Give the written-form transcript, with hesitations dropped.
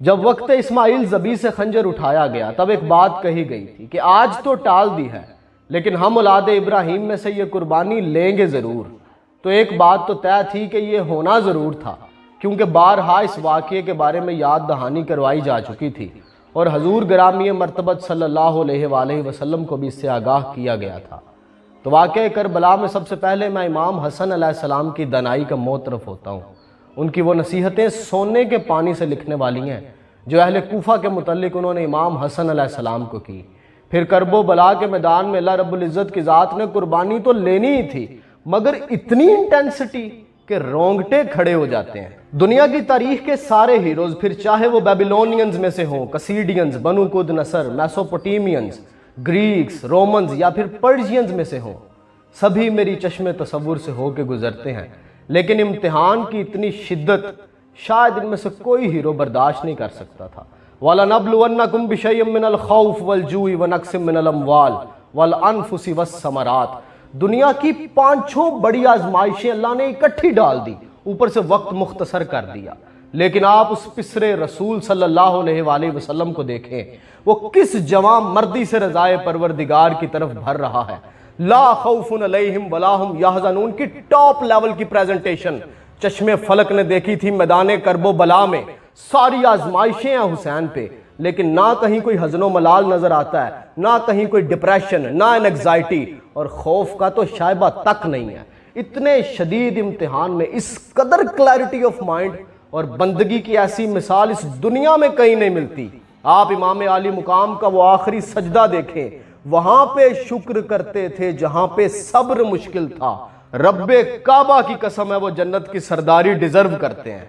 جب وقت اسماعیل ذبیح سے خنجر اٹھایا گیا تب ایک بات کہی گئی تھی کہ آج تو ٹال دی ہے لیکن ہم اولاد ابراہیم میں سے یہ قربانی لیں گے ضرور۔ تو ایک بات تو طے تھی کہ یہ ہونا ضرور تھا، کیونکہ بارہا اس واقعے کے بارے میں یاد دہانی کروائی جا چکی تھی اور حضور گرامی مرتبت صلی اللہ علیہ وآلہ وسلم کو بھی اس سے آگاہ کیا گیا تھا۔ تو واقعہ کربلا میں سب سے پہلے میں امام حسن علیہ السلام کی دنائی کا معترف ہوتا ہوں۔ ان کی وہ نصیحتیں سونے کے پانی سے لکھنے والی ہیں جو اہل کوفہ کے متعلق انہوں نے امام حسن علیہ السلام کو کی۔ پھر کرب و بلا کے میدان میں اللہ رب العزت کی ذات نے قربانی تو لینی ہی تھی، مگر اتنی انٹینسٹی کہ رونگٹے کھڑے ہو جاتے ہیں۔ دنیا کی تاریخ کے سارے ہیروز، پھر چاہے وہ بیبیلونینز میں سے ہوں، کسیڈینز، بنو کد نصر، میسوپوٹیمینز، گریکس، رومنز یا پھر پرشینز میں سے ہوں، سبھی میری چشم تصور سے ہو کے گزرتے ہیں، لیکن امتحان کی اتنی شدت شاید ان میں سے کوئی ہیرو برداشت نہیں کر سکتا تھا۔ وَلَنَبْلُوَنَّكُمْ بِشَيْءٍ مِّنَ الْخَوْفِ وَالْجُوعِ وَنَقْصٍ مِّنَ الْأَمْوَالِ وَالْأَنفُسِ وَالثَّمَرَاتِ۔ دنیا کی پانچوں بڑی آزمائشیں اللہ نے اکٹھی ڈال دی، اوپر سے وقت مختصر کر دیا، لیکن آپ اس پسرے رسول صلی اللہ علیہ وآلہ وسلم کو دیکھیں، وہ کس جوان مردی سے رضائے پروردگار کی طرف بھر رہا ہے۔ لا خوف علیہم ولا ہم یحزنون کی ٹاپ لیول کی پریزنٹیشن چشم فلک نے دیکھی تھی میدان کرب و بلا میں۔ ساری آزمائشیں ہیں حسین پہ، لیکن نہ کہیں کوئی حزن و ملال نظر آتا ہے، نہ کہیں کوئی ڈپریشن، نہ انگزائٹی، اور خوف کا تو شائبہ تک نہیں ہے۔ اتنے شدید امتحان میں اس قدر کلیئرٹی آف مائنڈ اور بندگی کی ایسی مثال اس دنیا میں کہیں نہیں ملتی۔ آپ امام عالی مقام کا وہ آخری سجدہ دیکھیں، وہاں پہ شکر کرتے تھے جہاں پہ صبر مشکل تھا۔ رب کعبہ کی قسم ہے وہ جنت کی سرداری ڈیزرو کرتے ہیں۔